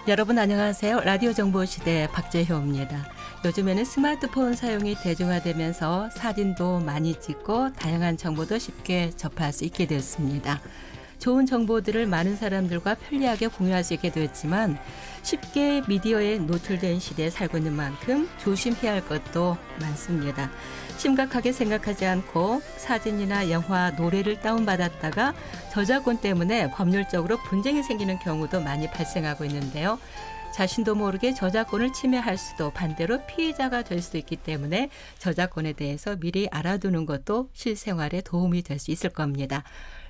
여러분 안녕하세요. 라디오 정보시대 박재효입니다. 요즘에는 스마트폰 사용이 대중화되면서 사진도 많이 찍고 다양한 정보도 쉽게 접할 수 있게 되었습니다. 좋은 정보들을 많은 사람들과 편리하게 공유할 수 있게 되었지만 쉽게 미디어에 노출된 시대에 살고 있는 만큼 조심해야 할 것도 많습니다. 심각하게 생각하지 않고 사진이나 영화, 노래를 다운받았다가 저작권 때문에 법률적으로 분쟁이 생기는 경우도 많이 발생하고 있는데요. 자신도 모르게 저작권을 침해할 수도 반대로 피해자가 될 수도 있기 때문에 저작권에 대해서 미리 알아두는 것도 실생활에 도움이 될 수 있을 겁니다.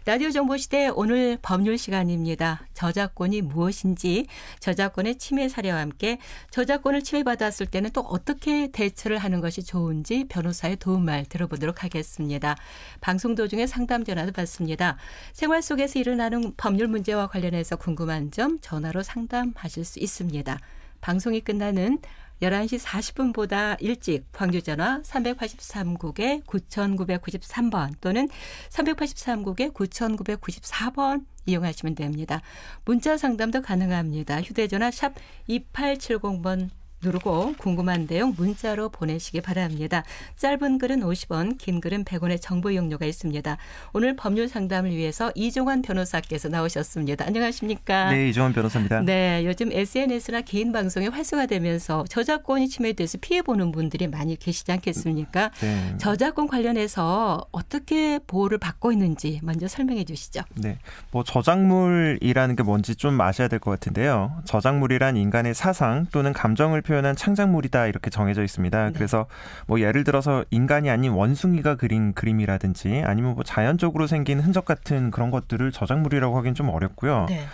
라디오 정보시대 오늘 법률 시간입니다. 저작권이 무엇인지, 저작권의 침해 사례와 함께 저작권을 침해받았을 때는 또 어떻게 대처를 하는 것이 좋은지 변호사의 도움말 들어보도록 하겠습니다. 방송 도중에 상담 전화도 받습니다. 생활 속에서 일어나는 법률 문제와 관련해서 궁금한 점 전화로 상담하실 수 있습니다. 방송이 끝나는 11시 40분보다 일찍 광주전화 383국에 9993번 또는 383국에 9994번 이용하시면 됩니다. 문자 상담도 가능합니다. 휴대전화 샵 2870번 누르고 궁금한 내용 문자로 보내시기 바랍니다. 짧은 글은 50원, 긴 글은 100원의 정보 이용료가 있습니다. 오늘 법률 상담을 위해서 이종환 변호사께서 나오셨습니다. 안녕하십니까? 네, 이종환 변호사입니다. 네, 요즘 SNS나 개인 방송이 활성화되면서 저작권이 침해돼서 피해보는 분들이 많이 계시지 않겠습니까? 네. 저작권 관련해서 어떻게 보호를 받고 있는지 먼저 설명해 주시죠. 네, 저작물이라는 게 뭔지 좀 아셔야 될 것 같은데요. 저작물이란 인간의 사상 또는 감정을 표현한 창작물이다 이렇게 정해져 있습니다. 네. 그래서 예를 들어서 인간이 아닌 원숭이가 그린 그림이라든지 아니면 자연적으로 생긴 흔적 같은 그런 것들을 저작물이라고 하긴 좀 어렵고요. 네.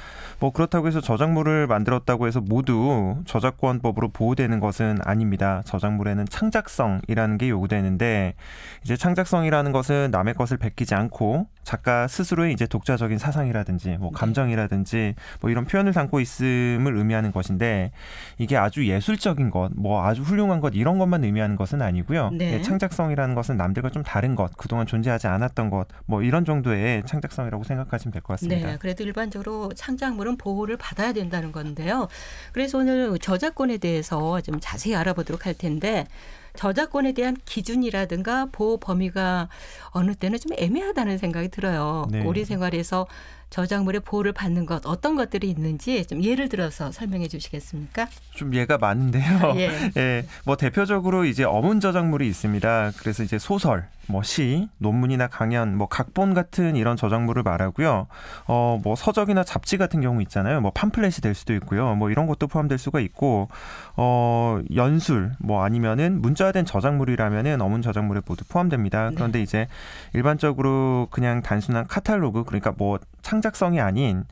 그렇다고 해서 저작물을 만들었다고 해서 모두 저작권법으로 보호되는 것은 아닙니다. 저작물에는 창작성이라는 게 요구되는데 이제 창작성이라는 것은 남의 것을 베끼지 않고 작가 스스로의 이제 독자적인 사상이라든지 감정이라든지 이런 표현을 담고 있음을 의미하는 것인데 이게 아주 예술적인 것, 아주 훌륭한 것 이런 것만 의미하는 것은 아니고요. 네. 창작성이라는 것은 남들과 좀 다른 것, 그동안 존재하지 않았던 것, 이런 정도의 창작성이라고 생각하시면 될 것 같습니다. 네, 그래도 일반적으로 창작물은 보호를 받아야 된다는 건데요. 그래서 오늘 저작권에 대해서 좀 자세히 알아보도록 할 텐데 저작권에 대한 기준이라든가 보호 범위가 어느 때는 좀 애매하다는 생각이 들어요. 네. 우리 생활에서 저작물의 보호를 받는 것 어떤 것들이 있는지 좀 예를 들어서 설명해 주시겠습니까? 좀 예가 많은데요. 예. 예, 대표적으로 이제 어문 저작물이 있습니다. 그래서 이제 소설, 시, 논문이나 강연, 각본 같은 이런 저작물을 말하고요. 서적이나 잡지 같은 경우 있잖아요. 팜플렛이 될 수도 있고요. 이런 것도 포함될 수가 있고, 연술, 아니면은 문자화된 저작물이라면은 어문 저작물에 모두 포함됩니다. 네. 그런데 이제 일반적으로 그냥 단순한 카탈로그, 그러니까 창작성이 아닌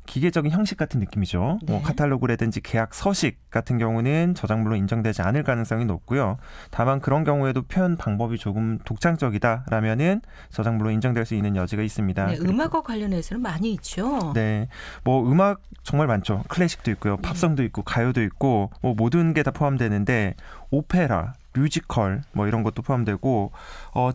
기계적인 형식 같은 느낌이죠. 네. 카탈로그라든지 계약 서식 같은 경우는 저작물로 인정되지 않을 가능성이 높고요. 다만 그런 경우에도 표현 방법이 조금 독창적이다라면은 저작물로 인정될 수 있는 여지가 있습니다. 네, 음악과 관련해서는 많이 있죠. 네, 음악 정말 많죠. 클래식도 있고요, 팝송도 있고, 가요도 있고, 모든 게 다 포함되는데 오페라, 뮤지컬 이런 것도 포함되고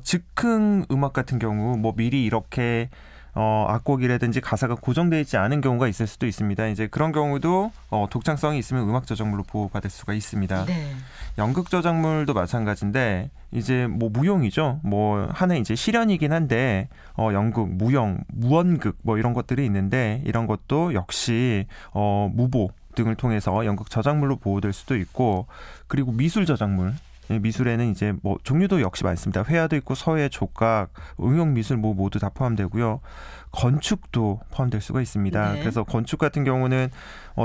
즉흥 음악 같은 경우 미리 이렇게 악곡이라든지 가사가 고정되어 있지 않은 경우가 있을 수도 있습니다. 이제 그런 경우도 독창성이 있으면 음악 저작물로 보호받을 수가 있습니다. 네. 연극 저작물도 마찬가지인데 이제 무용이죠. 하나의 이제 실현이긴 한데 연극, 무용, 무언극 이런 것들이 있는데 이런 것도 역시 무보 등을 통해서 연극 저작물로 보호될 수도 있고 그리고 미술 저작물. 미술에는 이제 종류도 역시 많습니다. 회화도 있고 서예, 족각, 응용 미술 모두 다 포함되고요. 건축도 포함될 수가 있습니다. 네. 그래서 건축 같은 경우는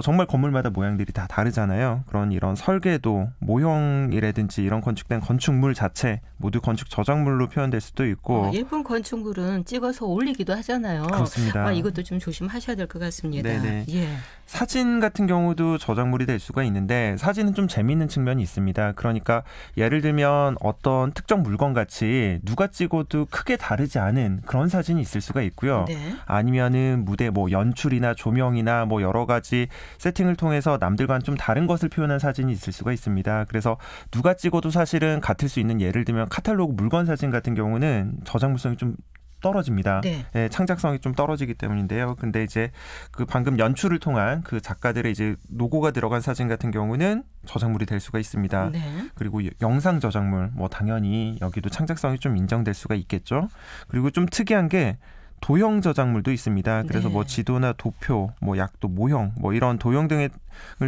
정말 건물마다 모양들이 다 다르잖아요. 이런 설계도, 모형이라든지 이런 건축된 건축물 자체 모두 건축 저작물로 표현될 수도 있고 예쁜 건축물은 찍어서 올리기도 하잖아요. 그렇습니다. 이것도 좀 조심하셔야 될 것 같습니다. 네네. 예. 사진 같은 경우도 저작물이 될 수가 있는데 사진은 좀 재미있는 측면이 있습니다. 그러니까 예를 들면 어떤 특정 물건같이 누가 찍어도 크게 다르지 않은 그런 사진이 있을 수가 있고요. 네. 아니면은 무대 연출이나 조명이나 여러 가지 세팅을 통해서 남들과는 좀 다른 것을 표현한 사진이 있을 수가 있습니다. 그래서 누가 찍어도 사실은 같을 수 있는 예를 들면 카탈로그 물건 사진 같은 경우는 저작물성이 좀 떨어집니다. 네. 예, 창작성이 좀 떨어지기 때문인데요. 근데 이제 그 방금 연출을 통한 그 작가들의 이제 로고가 들어간 사진 같은 경우는 저작물이 될 수가 있습니다. 네. 그리고 영상 저작물 뭐 당연히 여기도 창작성이 좀 인정될 수가 있겠죠. 그리고 좀 특이한 게 도형 저작물도 있습니다. 그래서 네. 뭐 지도나 도표, 뭐 약도, 모형, 뭐 이런 도형 등을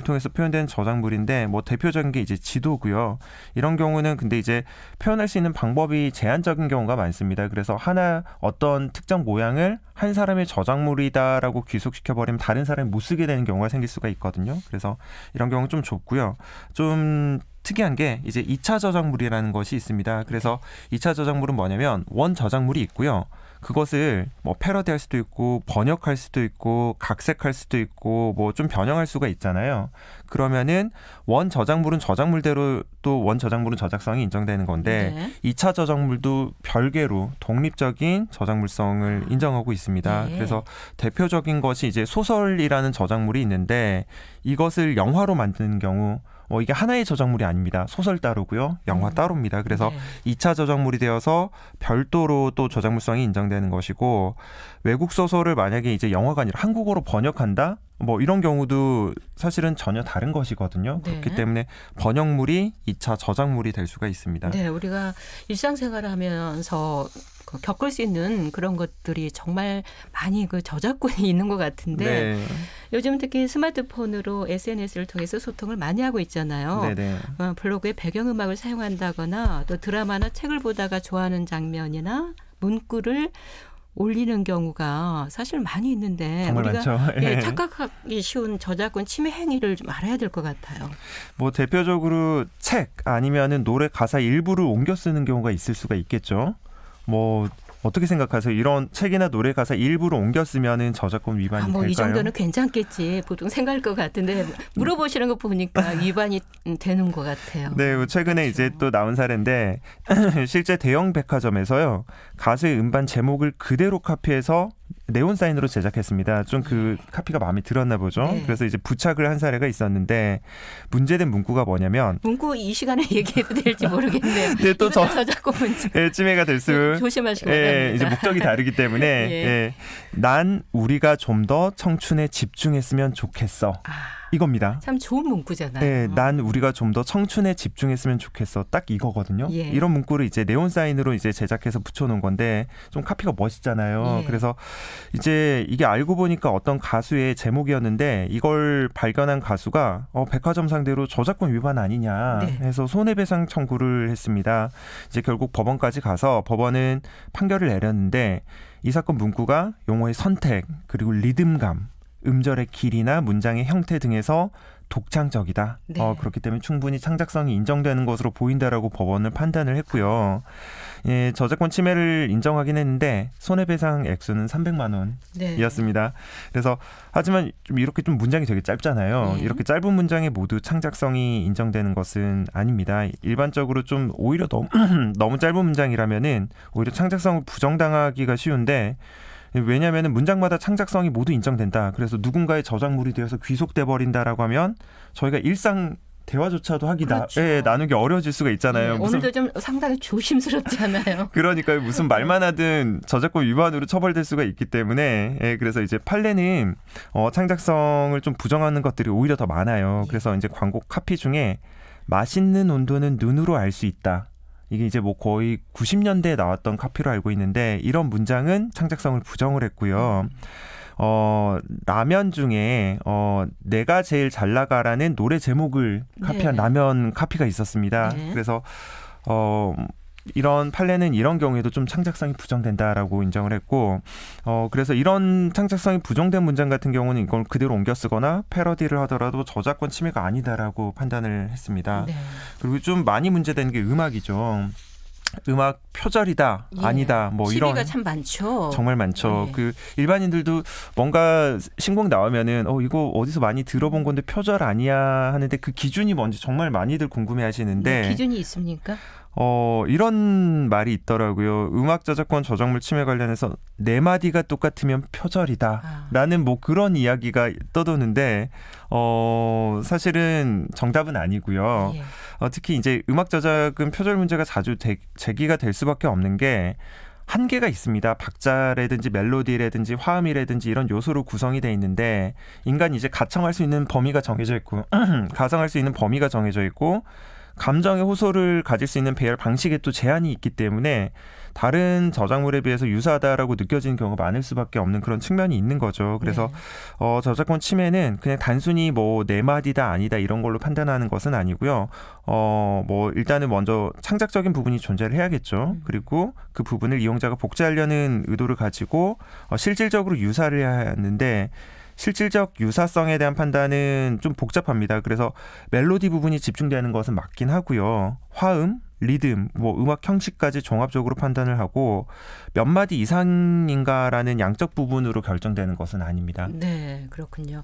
통해서 표현된 저작물인데 뭐 대표적인 게 이제 지도고요. 이런 경우는 근데 이제 표현할 수 있는 방법이 제한적인 경우가 많습니다. 그래서 하나 어떤 특정 모양을 한 사람의 저작물이다라고 귀속시켜 버리면 다른 사람이 못 쓰게 되는 경우가 생길 수가 있거든요. 그래서 이런 경우는 좀 좁고요. 좀 특이한 게 이제 2차 저작물이라는 것이 있습니다. 그래서 2차 저작물은 뭐냐면 원 저작물이 있고요. 그것을 뭐 패러디할 수도 있고 번역할 수도 있고 각색할 수도 있고 뭐 좀 변형할 수가 있잖아요. 그러면은 원 저작물은 저작물대로 또 원 저작물은 저작성이 인정되는 건데 네. 2차 저작물도 별개로 독립적인 저작물성을 인정하고 있습니다. 네. 그래서 대표적인 것이 이제 소설이라는 저작물이 있는데 이것을 영화로 만드는 경우 이게 하나의 저작물이 아닙니다. 소설 따로고요. 영화 따로입니다. 그래서 네. 2차 저작물이 되어서 별도로 또 저작물성이 인정되는 것이고 외국 소설을 만약에 이제 영화가 아니라 한국어로 번역한다? 뭐 이런 경우도 사실은 전혀 다른 것이거든요. 네. 그렇기 때문에 번역물이 2차 저작물이 될 수가 있습니다. 네, 우리가 일상생활을 하면서 겪을 수 있는 그런 것들이 정말 많이 그 저작권이 있는 것 같은데 네. 요즘 특히 스마트폰으로 SNS를 통해서 소통을 많이 하고 있잖아요. 네네. 블로그에 배경음악을 사용한다거나 또 드라마나 책을 보다가 좋아하는 장면이나 문구를 올리는 경우가 사실 많이 있는데 정말 우리가 많죠. 예, 착각하기 쉬운 저작권 침해 행위를 좀 알아야 될 것 같아요. 뭐 대표적으로 책 아니면은 노래 가사 일부를 옮겨 쓰는 경우가 있을 수가 있겠죠. 뭐 어떻게 생각하세요? 이런 책이나 노래 가사 일부러 옮겨 쓰면은 저작권 위반이 될까요? 이 정도는 괜찮겠지 보통 생각할 것 같은데 물어보시는 거 보니까 위반이 되는 것 같아요. 네, 최근에 그렇죠. 이제 또 나온 사례인데 실제 대형 백화점에서요 가수의 음반 제목을 그대로 카피해서 네온 사인으로 제작했습니다. 좀 그 카피가 마음에 들었나 보죠. 네. 그래서 이제 부착을 한 사례가 있었는데 문제된 문구가 뭐냐면 문구 이 시간에 얘기해도 될지 모르겠네요. 네, 또 저작권 문제. 예, 침해가 될 수. 조심하시기 바랍니다. 예, 이제 목적이 다르기 때문에 예. 예, 난 우리가 좀 더 청춘에 집중했으면 좋겠어. 이겁니다. 참 좋은 문구잖아요. 네, 난 우리가 좀 더 청춘에 집중했으면 좋겠어. 딱 이거거든요. 예. 이런 문구를 이제 네온 사인으로 이제 제작해서 붙여놓은 건데 좀 카피가 멋있잖아요. 예. 그래서 이제 이게 알고 보니까 어떤 가수의 제목이었는데 이걸 발견한 가수가 백화점 상대로 저작권 위반 아니냐 네. 해서 손해배상 청구를 했습니다. 이제 결국 법원까지 가서 법원은 판결을 내렸는데 이 사건 문구가 용어의 선택 그리고 리듬감 음절의 길이나 문장의 형태 등에서 독창적이다. 네. 그렇기 때문에 충분히 창작성이 인정되는 것으로 보인다라고 법원을 판단을 했고요. 예, 저작권 침해를 인정하긴 했는데 손해배상 액수는 300만 원이었습니다. 그래서 하지만 좀 이렇게 좀 문장이 되게 짧잖아요. 네. 이렇게 짧은 문장에 모두 창작성이 인정되는 것은 아닙니다. 일반적으로 좀 오히려 너무 짧은 문장이라면은 오히려 창작성을 부정당하기가 쉬운데 왜냐하면 문장마다 창작성이 모두 인정된다. 그래서 누군가의 저작물이 되어서 귀속돼 버린다라고 하면 저희가 일상 대화조차도 그렇죠. 나누기 어려워질 수가 있잖아요. 네, 오늘도 좀 상당히 조심스럽잖아요. 그러니까 무슨 말만 하든 저작권 위반으로 처벌될 수가 있기 때문에 그래서 이제 판례는 창작성을 좀 부정하는 것들이 오히려 더 많아요. 그래서 이제 광고 카피 중에 맛있는 온도는 눈으로 알 수 있다. 이게 이제 뭐 거의 90년대에 나왔던 카피로 알고 있는데 이런 문장은 창작성을 부정을 했고요. 라면 중에 내가 제일 잘 나가라는 노래 제목을 카피한 네. 라면 카피가 있었습니다. 네. 그래서 이런 판례는 이런 경우에도 좀 창작성이 부정된다라고 인정을 했고 그래서 이런 창작성이 부정된 문장 같은 경우는 이걸 그대로 옮겨 쓰거나 패러디를 하더라도 저작권 침해가 아니다라고 판단을 했습니다. 네. 그리고 좀 많이 문제되는 게 음악이죠. 음악 표절이다 예. 아니다 뭐 이런 시비가 참 많죠. 정말 많죠. 예. 그 일반인들도 뭔가 신곡 나오면은 이거 어디서 많이 들어본 건데 표절 아니야 하는데 그 기준이 뭔지 정말 많이들 궁금해하시는데 기준이 있습니까? 이런 말이 있더라고요. 음악 저작권 저작물 침해 관련해서 네 마디가 똑같으면 표절이다라는 뭐 그런 이야기가 떠도는데 사실은 정답은 아니고요. 예. 특히 이제 음악 저작은 표절 문제가 자주 제기가 될 수밖에 없는 게 한계가 있습니다. 박자라든지 멜로디라든지 화음이라든지 이런 요소로 구성이 돼 있는데 인간이 이제 가청할 수 있는 범위가 정해져 있고 가성할 수 있는 범위가 정해져 있고 감정의 호소를 가질 수 있는 배열 방식에 또 제한이 있기 때문에 다른 저작물에 비해서 유사하다라고 느껴지는 경우가 많을 수밖에 없는 그런 측면이 있는 거죠. 그래서 네. 저작권 침해는 그냥 단순히 뭐 내 마디다 아니다 이런 걸로 판단하는 것은 아니고요. 뭐 일단은 먼저 창작적인 부분이 존재를 해야겠죠. 그리고 그 부분을 이용자가 복제하려는 의도를 가지고 실질적으로 유사를 해야 하는데 실질적 유사성에 대한 판단은 좀 복잡합니다. 그래서 멜로디 부분이 집중되는 것은 맞긴 하고요. 화음, 리듬, 뭐 음악 형식까지 종합적으로 판단을 하고 몇 마디 이상인가라는 양적 부분으로 결정되는 것은 아닙니다. 네, 그렇군요.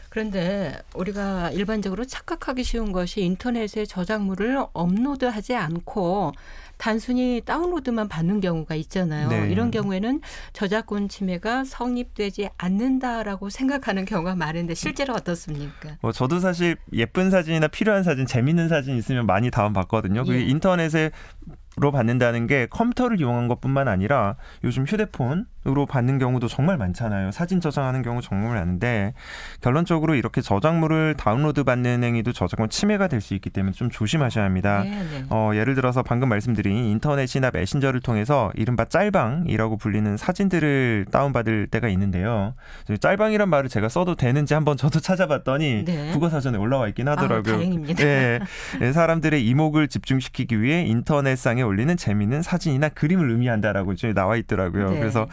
그런데 우리가 일반적으로 착각하기 쉬운 것이 인터넷에 저작물을 업로드하지 않고 단순히 다운로드만 받는 경우가 있잖아요. 네. 이런 경우에는 저작권 침해가 성립되지 않는다라고 생각하는 경우가 많은데 실제로 어떻습니까? 저도 사실 예쁜 사진이나 필요한 사진, 재밌는 사진 있으면 많이 다운받거든요. 그게 인터넷에 로 받는다는 게 컴퓨터를 이용한 것뿐만 아니라 요즘 휴대폰으로 받는 경우도 정말 많잖아요. 사진 저장하는 경우 정말 많은데 결론적으로 이렇게 저작물을 다운로드 받는 행위도 저작권 침해가 될 수 있기 때문에 좀 조심하셔야 합니다. 예를 들어서 방금 말씀드린 인터넷이나 메신저를 통해서 이른바 짤방이라고 불리는 사진들을 다운받을 때가 있는데요. 짤방이란 말을 제가 써도 되는지 한번 저도 찾아봤더니 국어사전에 올라와 있긴 하더라고요. 다행입니다. 네, 사람들의 이목을 집중시키기 위해 인터넷상에 올리는 재미있는 사진이나 그림을 의미한다라고 이제 나와 있더라고요. 그래서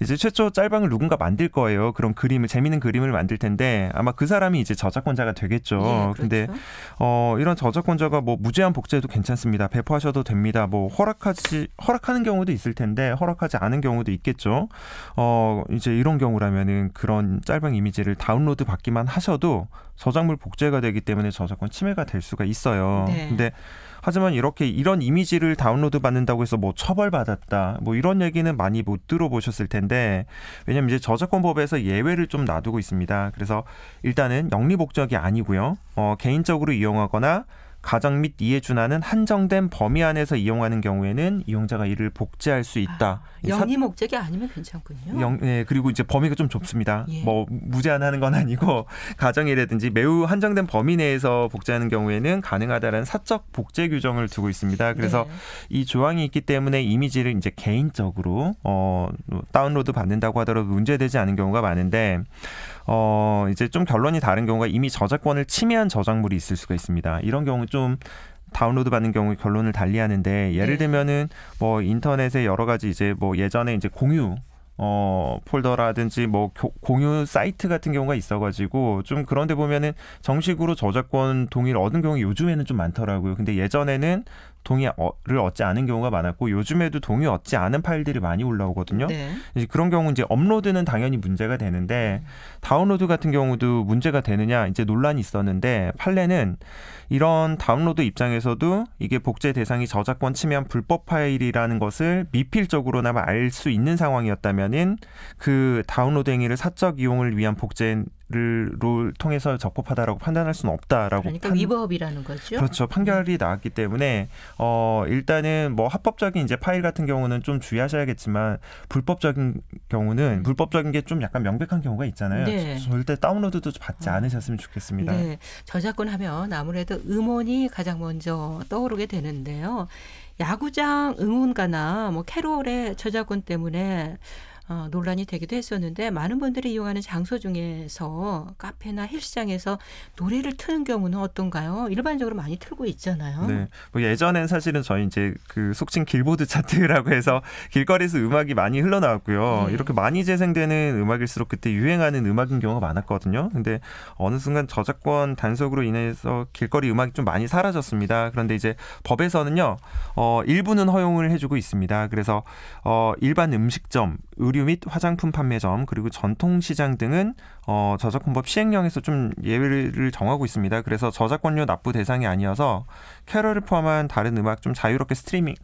이제 최초 짤방을 누군가 만들 거예요. 그런 그림을 재미있는 그림을 만들 텐데 아마 그 사람이 이제 저작권자가 되겠죠. 근데 이런 저작권자가 뭐 무제한 복제해도 괜찮습니다. 배포하셔도 됩니다. 뭐 허락하는 경우도 있을 텐데 허락하지 않은 경우도 있겠죠. 이제 이런 경우라면은 그런 짤방 이미지를 다운로드 받기만 하셔도 저작물 복제가 되기 때문에 저작권 침해가 될 수가 있어요. 근데 하지만 이런 이미지를 다운로드 받는다고 해서 뭐 처벌받았다 뭐 이런 얘기는 많이 못 들어보셨을 텐데 왜냐하면 이제 저작권법에서 예외를 좀 놔두고 있습니다. 그래서 일단은 영리 목적이 아니고요. 개인적으로 이용하거나 가정 및 이에 준하는 한정된 범위 안에서 이용하는 경우에는 이용자가 이를 복제할 수 있다. 영리 목적이 아니면 괜찮군요. 네, 그리고 이제 범위가 좀 좁습니다. 뭐 무제한하는 건 아니고 가정이라든지 매우 한정된 범위 내에서 복제하는 경우에는 가능하다는 사적 복제 규정을 두고 있습니다. 그래서 이 조항이 있기 때문에 이미지를 이제 개인적으로 다운로드 받는다고 하더라도 문제되지 않은 경우가 많은데 이제 좀 결론이 다른 경우가 이미 저작권을 침해한 저작물이 있을 수가 있습니다. 이런 경우 좀 다운로드 받는 경우에 결론을 달리하는데 예를 들면은 뭐 인터넷에 여러 가지 이제 뭐 예전에 이제 공유 폴더라든지 뭐 공유 사이트 같은 경우가 있어가지고 좀 그런데 보면은 정식으로 저작권 동의를 얻은 경우 요즘에는 좀 많더라고요. 근데 예전에는 동의를 얻지 않은 경우가 많았고 요즘에도 동의 얻지 않은 파일들이 많이 올라오거든요. 이제 그런 경우 이제 업로드는 당연히 문제가 되는데 다운로드 같은 경우도 문제가 되느냐 이제 논란이 있었는데 판례는 이런 다운로드 입장에서도 이게 복제 대상이 저작권 침해한 불법 파일이라는 것을 미필적으로나마 알 수 있는 상황이었다면은 그 다운로드 행위를 사적 이용을 위한 복제를 통해서 적법하다라고 판단할 수는 없다라고. 그러니까 위법이라는 거죠. 그렇죠. 판결이 나왔기 때문에 일단은 뭐 합법적인 이제 파일 같은 경우는 좀 주의하셔야겠지만 불법적인 경우는 불법적인 게 좀 약간 명백한 경우가 있잖아요. 절대 다운로드도 받지 않으셨으면 좋겠습니다. 저작권 하면 아무래도 음원이 가장 먼저 떠오르게 되는데요. 야구장 응원가나 뭐 캐롤의 저작권 때문에 논란이 되기도 했었는데 많은 분들이 이용하는 장소 중에서 카페나 헬스장에서 노래를 트는 경우는 어떤가요? 일반적으로 많이 틀고 있잖아요. 네, 뭐 예전엔 사실은 저희 이제 그 속칭 길보드 차트라고 해서 길거리에서 음악이 많이 흘러나왔고요. 이렇게 많이 재생되는 음악일수록 그때 유행하는 음악인 경우가 많았거든요. 근데 어느 순간 저작권 단속으로 인해서 길거리 음악이 좀 많이 사라졌습니다. 그런데 이제 법에서는요, 일부는 허용을 해주고 있습니다. 그래서 일반 음식점, 의류 및 화장품 판매점 그리고 전통시장 등은 저작권법 시행령에서 좀 예외를 정하고 있습니다. 그래서 저작권료 납부 대상이 아니어서 캐럴을 포함한 다른 음악 좀 자유롭게 스트리밍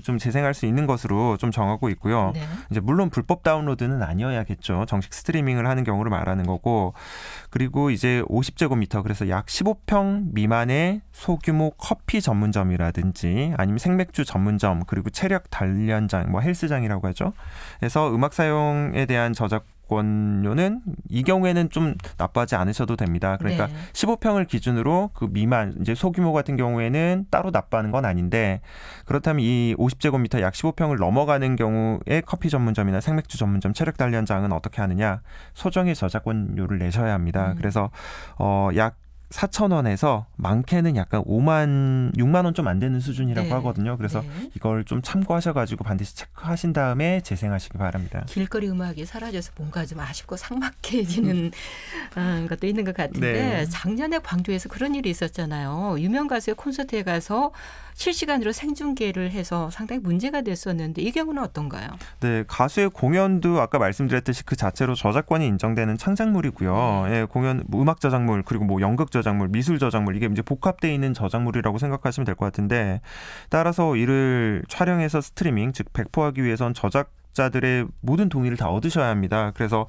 좀 재생할 수 있는 것으로 좀 정하고 있고요. 네. 이제 물론 불법 다운로드는 아니어야겠죠. 정식 스트리밍을 하는 경우를 말하는 거고, 그리고 이제 50제곱미터, 그래서 약 15평 미만의 소규모 커피 전문점이라든지 아니면 생맥주 전문점, 그리고 체력 단련장, 뭐 헬스장이라고 하죠. 그래서 음악 사용에 대한 저작권료는 이 경우에는 좀 납부하지 않으셔도 됩니다. 그러니까 15평을 기준으로 그 미만, 이제 소규모 같은 경우에는 따로 납부하는 건 아닌데, 그렇다면 이 50제곱미터 약 15평을 넘어가는 경우에 커피 전문점이나 생맥주 전문점, 체력 단련장은 어떻게 하느냐? 소정의 저작권료를 내셔야 합니다. 그래서 약 4,000원에서 많게는 약간 6만 원 좀 안 되는 수준이라고 하거든요. 그래서 이걸 좀 참고하셔가지고 반드시 체크하신 다음에 재생하시기 바랍니다. 길거리 음악이 사라져서 뭔가 좀 아쉽고 삭막해지는 것도 있는 것 같은데 작년에 광주에서 그런 일이 있었잖아요. 유명 가수의 콘서트에 가서 실시간으로 생중계를 해서 상당히 문제가 됐었는데 이 경우는 어떤가요? 네, 가수의 공연도 아까 말씀드렸듯이 그 자체로 저작권이 인정되는 창작물이고요. 공연, 음악 저작물, 그리고 뭐 연극 저작물, 미술 저작물, 이게 이제 복합되어 있는 저작물이라고 생각하시면 될 것 같은데, 따라서 이를 촬영해서 스트리밍, 즉 배포하기 위해선 저작자들의 모든 동의를 다 얻으셔야 합니다. 그래서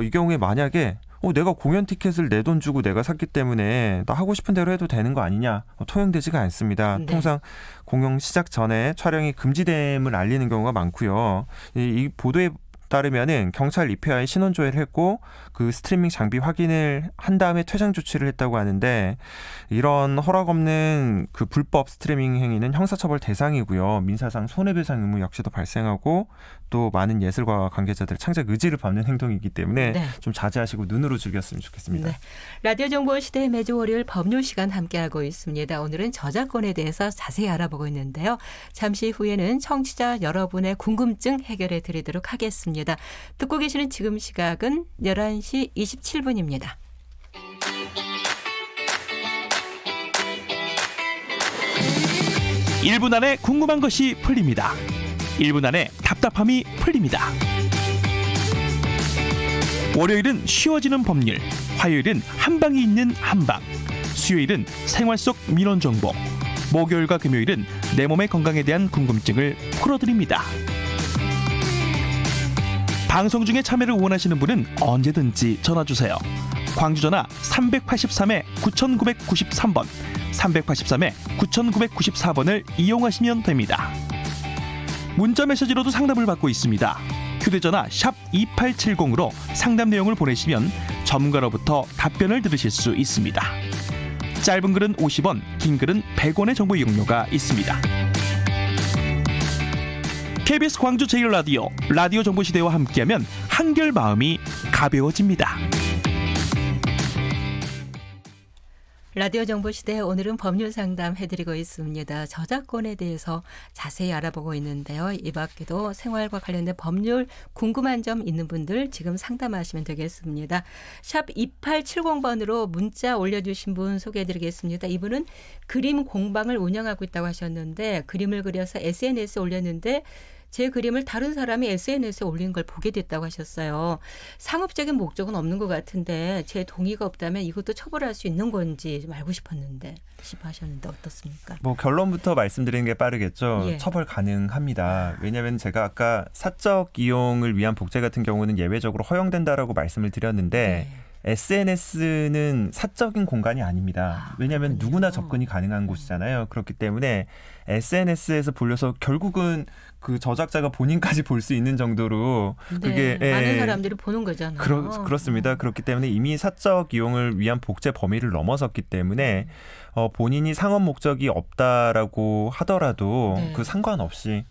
이 경우에 만약에 내가 공연 티켓을 내 돈 주고 내가 샀기 때문에 나 하고 싶은 대로 해도 되는 거 아니냐, 통용되지가 않습니다. 통상 공연 시작 전에 촬영이 금지됨을 알리는 경우가 많고요. 이 보도에 따르면은 경찰 입회하에 신원 조회를 했고 그 스트리밍 장비 확인을 한 다음에 퇴장 조치를 했다고 하는데, 이런 허락 없는 그 불법 스트리밍 행위는 형사처벌 대상이고요. 민사상 손해배상 의무 역시도 발생하고, 또 많은 예술가 관계자들 창작 의지를 밟는 행동이기 때문에 좀 자제하시고 눈으로 즐겼으면 좋겠습니다. 라디오 정보 시대 매주 월요일 법률 시간 함께하고 있습니다. 오늘은 저작권에 대해서 자세히 알아보고 있는데요. 잠시 후에는 청취자 여러분의 궁금증 해결해 드리도록 하겠습니다. 듣고 계시는 지금 시각은 11시 27분입니다. (1분) 안에 궁금한 것이 풀립니다. 1분 안에 답답함이 풀립니다. 월요일은 쉬워지는 법률, 화요일은 한방이 있는 한방, 수요일은 생활 속 민원 정보, 목요일과 금요일은 내 몸의 건강에 대한 궁금증을 풀어드립니다. 방송 중에 참여를 원하시는 분은 언제든지 전화주세요. 광주 전화 383-9993번, 383-9994번을 이용하시면 됩니다. 문자 메시지로도 상담을 받고 있습니다. 휴대전화 샵 2870으로 상담 내용을 보내시면 전문가로부터 답변을 들으실 수 있습니다. 짧은 글은 50원, 긴 글은 100원의 정보 이용료가 있습니다. KBS 광주 제1라디오, 라디오 정보시대와 함께하면 한결 마음이 가벼워집니다. 라디오 정보시대, 오늘은 법률 상담 해드리고 있습니다. 저작권에 대해서 자세히 알아보고 있는데요. 이 밖에도 생활과 관련된 법률 궁금한 점 있는 분들 지금 상담하시면 되겠습니다. 샵 2870번으로 문자 올려주신 분 소개해드리겠습니다. 이분은 그림 공방을 운영하고 있다고 하셨는데, 그림을 그려서 SNS에 올렸는데 제 그림을 다른 사람이 SNS에 올린 걸 보게 됐다고 하셨어요. 상업적인 목적은 없는 것 같은데 제 동의가 없다면 이것도 처벌할 수 있는 건지 좀 알고 싶었는데 하셨는데 어떻습니까? 뭐 결론부터 말씀드리는 게 빠르겠죠. 처벌 가능합니다. 왜냐하면 제가 아까 사적 이용을 위한 복제 같은 경우는 예외적으로 허용된다라고 말씀을 드렸는데 SNS는 사적인 공간이 아닙니다. 왜냐하면 누구나 접근이 가능한 곳이잖아요. 그렇기 때문에 SNS에서 불려서 결국은 그 저작자가 본인까지 볼 수 있는 정도로 그게 많은 사람들이 보는 거잖아요. 그렇습니다. 그렇기 때문에 이미 사적 이용을 위한 복제 범위를 넘어섰기 때문에 본인이 상업 목적이 없다라고 하더라도 그 상관없이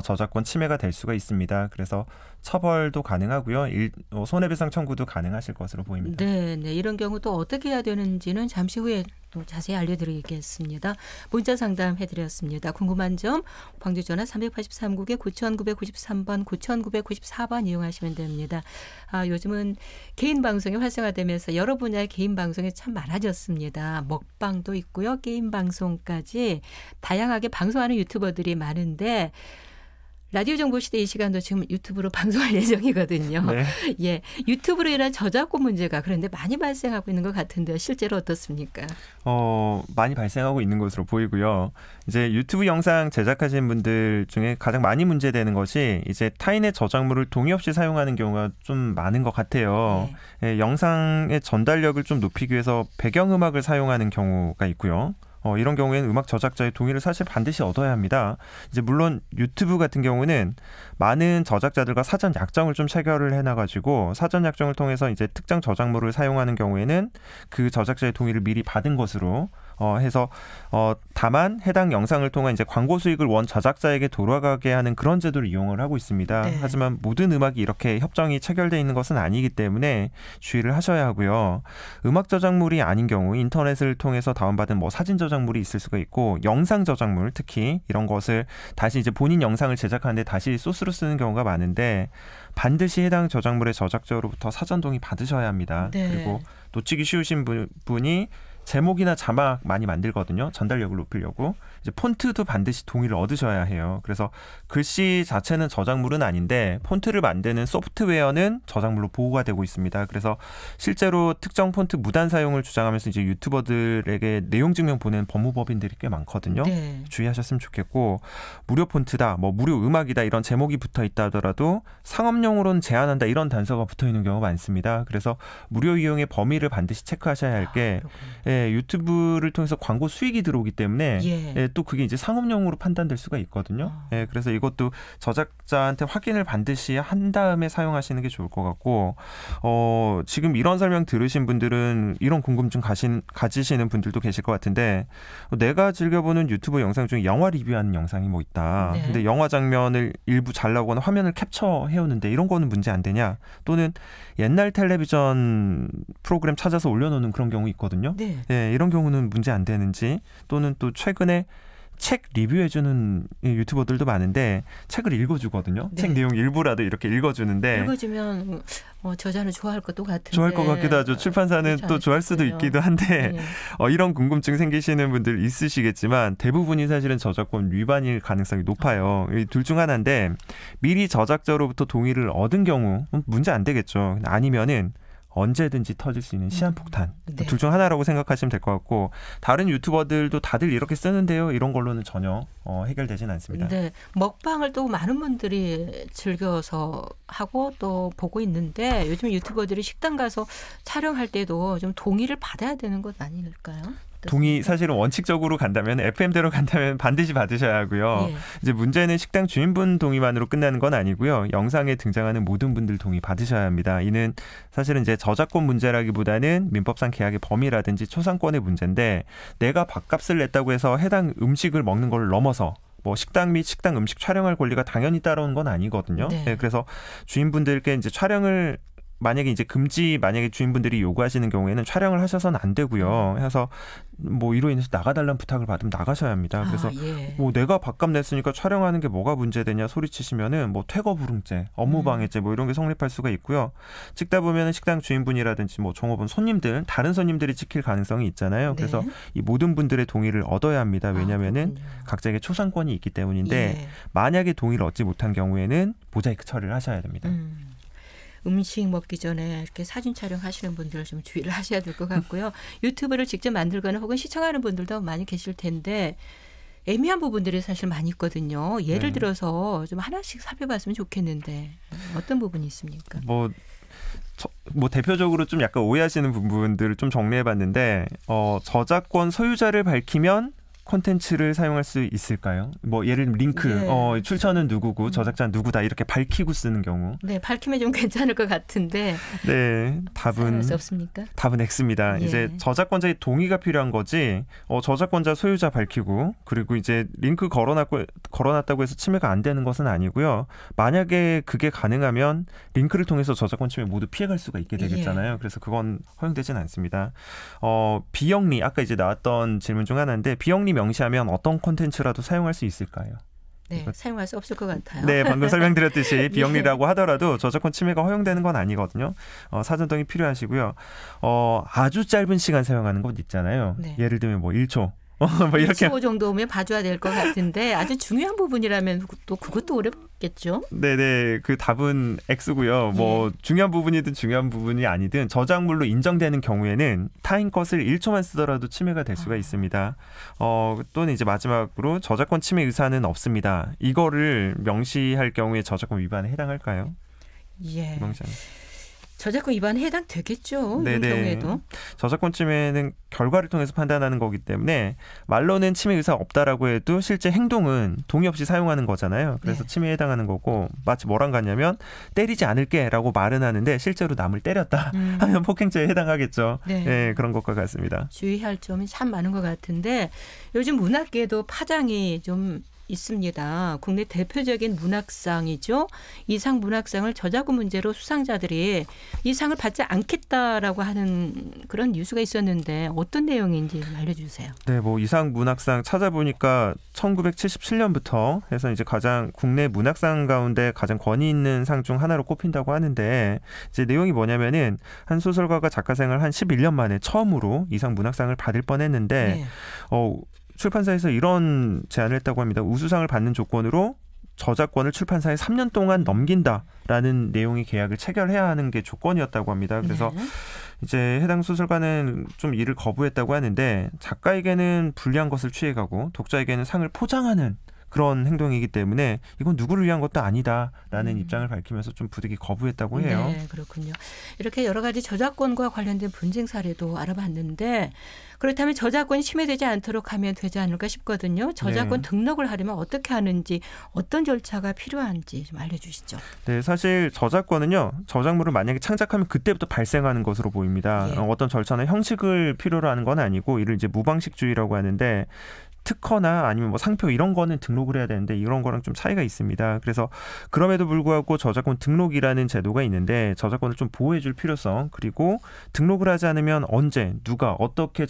저작권 침해가 될 수가 있습니다. 그래서 처벌도 가능하고요. 손해배상 청구도 가능하실 것으로 보입니다. 네, 이런 경우 또 어떻게 해야 되는지는 잠시 후에 또 자세히 알려드리겠습니다. 문자 상담 해드렸습니다. 궁금한 점 광주 전화 383국에 9993번, 9994번 이용하시면 됩니다. 요즘은 개인 방송이 활성화되면서 여러 분야의 개인 방송이 참 많아졌습니다. 먹방도 있고요. 게임 방송까지 다양하게 방송하는 유튜버들이 많은데 라디오 정보시대 이 시간도 지금 유튜브로 방송할 예정이거든요. 네. 예, 유튜브로 인한 저작권 문제가 그런데 많이 발생하고 있는 것 같은데요. 실제로 어떻습니까? 많이 발생하고 있는 것으로 보이고요. 이제 유튜브 영상 제작하시는 분들 중에 가장 많이 문제되는 것이 이제 타인의 저작물을 동의 없이 사용하는 경우가 좀 많은 것 같아요. 네. 예, 영상의 전달력을 좀 높이기 위해서 배경음악을 사용하는 경우가 있고요. 이런 경우에는 음악 저작자의 동의를 사실 반드시 얻어야 합니다. 이제 물론 유튜브 같은 경우는 많은 저작자들과 사전 약정을 좀 체결을 해놔가지고 사전 약정을 통해서 이제 특정 저작물을 사용하는 경우에는 그 저작자의 동의를 미리 받은 것으로 해서 다만 해당 영상을 통한 이제 광고 수익을 원 저작자에게 돌아가게 하는 그런 제도를 이용을 하고 있습니다. 네. 하지만 모든 음악이 이렇게 협정이 체결되어 있는 것은 아니기 때문에 주의를 하셔야 하고요. 음악 저작물이 아닌 경우 인터넷을 통해서 다운받은 뭐 사진 저작물이 있을 수가 있고 영상 저작물 특히 이런 것을 다시 이제 본인 영상을 제작하는데 다시 소스로 쓰는 경우가 많은데 반드시 해당 저작물의 저작자로부터 사전 동의 받으셔야 합니다. 네. 그리고 놓치기 쉬우신 분이 제목이나 자막 많이 만들거든요. 전달력을 높이려고. 이제 폰트도 반드시 동의를 얻으셔야 해요. 그래서 글씨 자체는 저작물은 아닌데 폰트를 만드는 소프트웨어는 저작물로 보호가 되고 있습니다. 그래서 실제로 특정 폰트 무단 사용을 주장하면서 이제 유튜버들에게 내용 증명 보내는 법무법인들이 꽤 많거든요. 네. 주의하셨으면 좋겠고 무료 폰트다, 뭐 무료 음악이다 이런 제목이 붙어 있다 하더라도 상업용으로는 제한한다 이런 단서가 붙어 있는 경우가 많습니다. 그래서 무료 이용의 범위를 반드시 체크하셔야 할 게 유튜브를 통해서 광고 수익이 들어오기 때문에 또 그게 이제 상업용으로 판단될 수가 있거든요. 그래서 이것도 저작자한테 확인을 반드시 한 다음에 사용하시는 게 좋을 것 같고 지금 이런 설명 들으신 분들은 이런 궁금증 가지시는 분들도 계실 것 같은데 내가 즐겨보는 유튜브 영상 중에 영화 리뷰하는 영상이 뭐 있다. 네. 근데 영화 장면을 일부 잘 나오거나 화면을 캡처해오는데 이런 거는 문제 안 되냐? 또는 옛날 텔레비전 프로그램 찾아서 올려놓는 그런 경우 있거든요. 네. 예, 이런 경우는 문제 안 되는지 또는 또 최근에 책 리뷰해주는 유튜버들도 많은데 책을 읽어주거든요. 네. 책 내용 일부라도 이렇게 읽어주는데 읽어주면 저자는 좋아할 것도 같은데 좋아할 것 같기도 하죠. 출판사는 또 좋아할 수도 있기도 한데 이런 궁금증 생기시는 분들 있으시겠지만 대부분이 사실은 저작권 위반일 가능성이 높아요. 둘 중 하나인데 미리 저작자로부터 동의를 얻은 경우 문제 안 되겠죠. 아니면은 언제든지 터질 수 있는 시한폭탄. 네. 둘 중 하나라고 생각하시면 될 것 같고 다른 유튜버들도 다들 이렇게 쓰는데요. 이런 걸로는 전혀 해결되진 않습니다. 네, 먹방을 또 많은 분들이 즐겨서 하고 또 보고 있는데 요즘 유튜버들이 식당 가서 촬영할 때도 좀 동의를 받아야 되는 것 아닐까요? 동의 사실은 원칙적으로 간다면 FM대로 간다면 반드시 받으셔야 하고요. 예. 이제 문제는 식당 주인분 동의만으로 끝나는 건 아니고요. 영상에 등장하는 모든 분들 동의 받으셔야 합니다. 이는 사실은 이제 저작권 문제라기보다는 민법상 계약의 범위라든지 초상권의 문제인데 내가 밥값을 냈다고 해서 해당 음식을 먹는 걸 넘어서 뭐 식당 및 식당 음식 촬영할 권리가 당연히 따라오는 건 아니거든요. 네. 네, 그래서 주인분들께 이제 촬영을 만약에 이제 만약에 주인분들이 요구하시는 경우에는 촬영을 하셔서는 안 되고요. 해서 뭐 이로 인해서 나가달라는 부탁을 받으면 나가셔야 합니다. 그래서 뭐 내가 밥값 냈으니까 촬영하는 게 뭐가 문제되냐 소리치시면은 뭐 퇴거불응죄, 업무방해죄 뭐 이런 게 성립할 수가 있고요. 찍다 보면은 식당 주인분이라든지 뭐 종업원 손님들, 다른 손님들이 찍힐 가능성이 있잖아요. 그래서 이 모든 분들의 동의를 얻어야 합니다. 왜냐하면은 각자에게 초상권이 있기 때문인데 만약에 동의를 얻지 못한 경우에는 모자이크 처리를 하셔야 됩니다. 음식 먹기 전에 이렇게 사진 촬영하시는 분들 좀 주의를 하셔야 될 것 같고요. 유튜브를 직접 만들거나 혹은 시청하는 분들도 많이 계실 텐데 애매한 부분들이 사실 많이 있거든요. 예를 들어서 좀 하나씩 살펴봤으면 좋겠는데 어떤 부분이 있습니까? 뭐 대표적으로 좀 약간 오해하시는 부분들을 좀 정리해봤는데 저작권 소유자를 밝히면 콘텐츠를 사용할 수 있을까요? 뭐 예를 들면 링크, 출처는 누구고 저작자는 누구다 이렇게 밝히고 쓰는 경우. 네, 밝히면 좀 괜찮을 것 같은데. 네, 답은 없습니까? 답은 X입니다. 이제 저작권자의 동의가 필요한 거지. 저작권자 소유자 밝히고 그리고 이제 링크 걸어놨다고 해서 침해가 안 되는 것은 아니고요. 만약에 그게 가능하면 링크를 통해서 저작권 침해 모두 피해갈 수가 있게 되겠잖아요. 그래서 그건 허용되진 않습니다. 비영리 아까 이제 나왔던 질문 중 하나인데 비영리 명시하면 어떤 콘텐츠라도 사용할 수 있을까요? 네, 사용할 수 없을 것 같아요. 네, 방금 설명드렸듯이 비영리라고 하더라도 저작권 침해가 허용되는 건 아니거든요. 사전 동의 필요하시고요. 아주 짧은 시간 사용하는 것 있잖아요. 예를 들면 뭐 1초. 뭐 이렇게 15 정도면 봐줘야 될 것 같은데 아주 중요한 부분이라면 또 그것도 어렵겠죠. 네네, 그 답은 X고요. 뭐 중요한 부분이든 중요한 부분이 아니든 저작물로 인정되는 경우에는 타인 것을 1초만 쓰더라도 침해가 될 수가 있습니다. 또는 이제 마지막으로 저작권 침해 의사는 없습니다. 이거를 명시할 경우에 저작권 위반에 해당할까요? 예. 명시하는. 저작권 위반에 해당되겠죠. 이런 네네. 경우에도. 저작권 침해는 결과를 통해서 판단하는 거기 때문에 말로는 침해 의사가 없다라고 해도 실제 행동은 동의 없이 사용하는 거잖아요. 그래서 네. 침해에 해당하는 거고 마치 뭐랑 같냐면 때리지 않을게라고 말은 하는데 실제로 남을 때렸다 하면 폭행죄에 해당하겠죠. 네. 네, 그런 것과 같습니다. 주의할 점이 참 많은 것 같은데 요즘 문학계도 파장이 좀 있습니다. 국내 대표적인 문학상이죠. 이 상 문학상을 저작권 문제로 수상자들이 이 상을 받지 않겠다라고 하는 그런 뉴스가 있었는데 어떤 내용인지 좀 알려주세요. 네, 뭐 이상 문학상 찾아보니까 1977년부터 해서 이제 가장 국내 문학상 가운데 가장 권위 있는 상 중 하나로 꼽힌다고 하는데 이제 내용이 뭐냐면은 한 소설가가 작가 생활 한 11년 만에 처음으로 이상 문학상을 받을 뻔했는데 네. 출판사에서 이런 제안을 했다고 합니다. 우수상을 받는 조건으로 저작권을 출판사에 3년 동안 넘긴다라는 내용의 계약을 체결해야 하는 게 조건이었다고 합니다. 그래서 네. 이제 해당 소설가는 좀 이를 거부했다고 하는데 작가에게는 불리한 것을 취해가고 독자에게는 상을 포장하는 그런 행동이기 때문에 이건 누구를 위한 것도 아니다라는 입장을 밝히면서 좀 부득이 거부했다고 해요. 네, 그렇군요. 이렇게 여러 가지 저작권과 관련된 분쟁 사례도 알아봤는데 그렇다면 저작권이 침해되지 않도록 하면 되지 않을까 싶거든요. 저작권 네. 등록을 하려면 어떻게 하는지 어떤 절차가 필요한지 좀 알려주시죠. 네, 사실 저작권은요. 저작물을 만약에 창작하면 그때부터 발생하는 것으로 보입니다. 예. 어떤 절차나 형식을 필요로 하는 건 아니고 이를 이제 무방식주의라고 하는데 특허나 아니면 뭐 상표 이런 거는 등록을 해야 되는데 이런 거랑 좀 차이가 있습니다. 그래서 그럼에도 불구하고 저작권 등록이라는 제도가 있는데 저작권을 좀 보호해 줄 필요성 그리고 등록을 하지 않으면 언제 누가 어떻게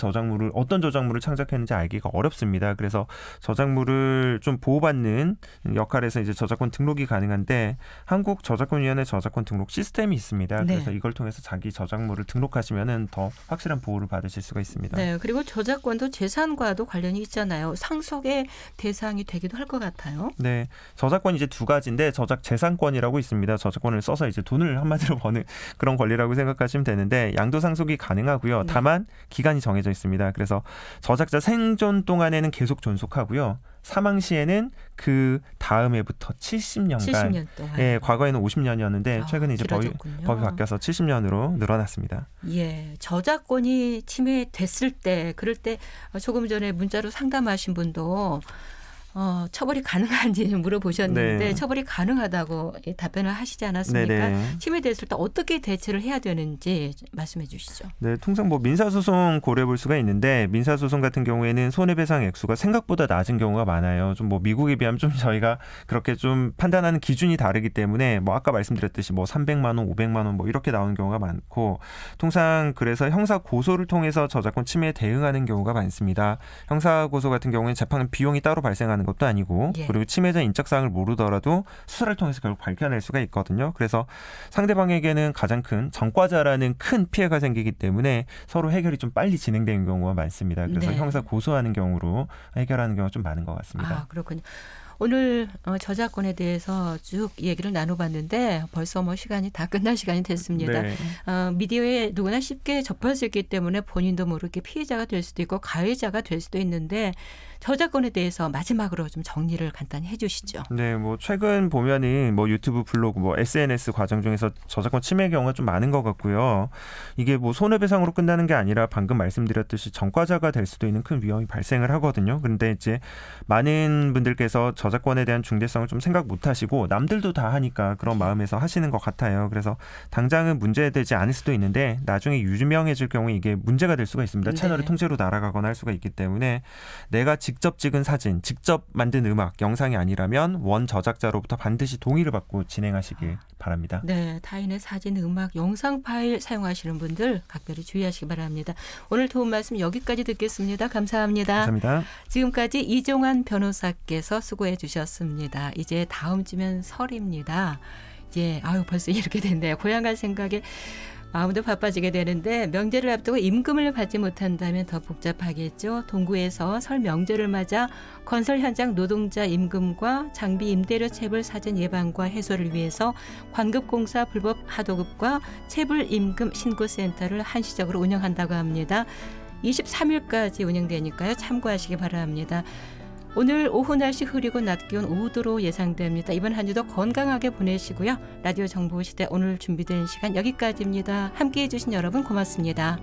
어떤 저작물을 창작했는지 알기가 어렵습니다. 그래서 저작물을 좀 보호받는 역할에서 이제 저작권 등록이 가능한데 한국저작권위원회 저작권 등록 시스템이 있습니다. 네. 그래서 이걸 통해서 자기 저작물을 등록하시면은 더 확실한 보호를 받으실 수가 있습니다. 네, 그리고 저작권도 재산과도 관련이 있잖아요. 상속의 대상이 되기도 할 것 같아요. 네, 저작권이 이제 두 가지인데 저작 재산권이라고 있습니다. 저작권을 써서 이제 돈을 한마디로 버는 그런 권리라고 생각하시면 되는데 양도 상속이 가능하고요. 네. 다만 기간이 정해져 있습니다. 그래서 저작자 생존 동안에는 계속 존속하고요. 사망 시에는 그 다음 해부터 70년간. 70년 동안. 예, 과거에는 50년이었는데 최근에 이제 법이 바뀌어서 70년으로 늘어났습니다. 예, 저작권이 침해됐을 때, 그럴 때 조금 전에 문자로 상담하신 분도 처벌이 가능한지 좀 물어보셨는데 네. 처벌이 가능하다고 답변을 하시지 않았습니까? 네네. 침해됐을 때 어떻게 대처를 해야 되는지 말씀해 주시죠. 네, 통상 뭐 민사소송 고려해 볼 수가 있는데 민사소송 같은 경우에는 손해배상 액수가 생각보다 낮은 경우가 많아요. 좀 뭐 미국에 비하면 좀 저희가 그렇게 좀 판단하는 기준이 다르기 때문에 뭐 아까 말씀드렸듯이 뭐 300만 원, 500만 원 뭐 이렇게 나오는 경우가 많고 통상 그래서 형사 고소를 통해서 저작권 침해에 대응하는 경우가 많습니다. 형사 고소 같은 경우에는 재판 비용이 따로 발생하는 것도 아니고 예. 그리고 침해자 인적사항을 모르더라도 수사를 통해서 결국 밝혀낼 수가 있거든요. 그래서 상대방에게는 가장 큰 전과자라는 큰 피해가 생기기 때문에 서로 해결이 좀 빨리 진행되는 경우가 많습니다. 그래서 네. 형사 고소하는 경우로 해결하는 경우가 좀 많은 것 같습니다. 아, 그렇군요. 오늘 저작권에 대해서 쭉 얘기를 나눠봤는데 벌써 뭐 시간이 다 끝날 시간이 됐습니다. 네. 미디어에 누구나 쉽게 접할 수 있기 때문에 본인도 모르게 피해자가 될 수도 있고 가해자가 될 수도 있는데 저작권에 대해서 마지막으로 좀 정리를 간단히 해주시죠. 네, 뭐 최근 보면은 뭐 유튜브, 블로그, 뭐 SNS 과정 중에서 저작권 침해 경우가 좀 많은 것 같고요. 이게 뭐 손해배상으로 끝나는 게 아니라 방금 말씀드렸듯이 전과자가 될 수도 있는 큰 위험이 발생을 하거든요. 그런데 이제 많은 분들께서 저작권에 대한 중대성을 좀 생각 못하시고 남들도 다 하니까 그런 마음에서 하시는 것 같아요. 그래서 당장은 문제되지 않을 수도 있는데 나중에 유명해질 경우에 이게 문제가 될 수가 있습니다. 네. 채널이 통째로 날아가거나 할 수가 있기 때문에 내가 직접 찍은 사진, 직접 만든 음악, 영상이 아니라면 원 저작자로부터 반드시 동의를 받고 진행하시길 바랍니다. 네, 타인의 사진, 음악, 영상 파일 사용하시는 분들 각별히 주의하시기 바랍니다. 오늘 도움 말씀 여기까지 듣겠습니다. 감사합니다. 감사합니다. 지금까지 이종환 변호사께서 수고해 주셨습니다. 이제 다음 주면 설입니다. 예, 아유 벌써 이렇게 됐네요. 고향 갈 생각에 마음도 바빠지게 되는데 명절을 앞두고 임금을 받지 못한다면 더 복잡하겠죠. 동구에서 설 명절을 맞아 건설 현장 노동자 임금과 장비 임대료 체불 사전 예방과 해소를 위해서 관급공사 불법 하도급과 체불 임금 신고센터를 한시적으로 운영한다고 합니다. 23일까지 운영되니까요. 참고하시기 바랍니다. 오늘 오후 날씨 흐리고 낮 기온 5도로 예상됩니다. 이번 한 주도 건강하게 보내시고요. 라디오 정보시대 오늘 준비된 시간 여기까지입니다. 함께해 주신 여러분 고맙습니다.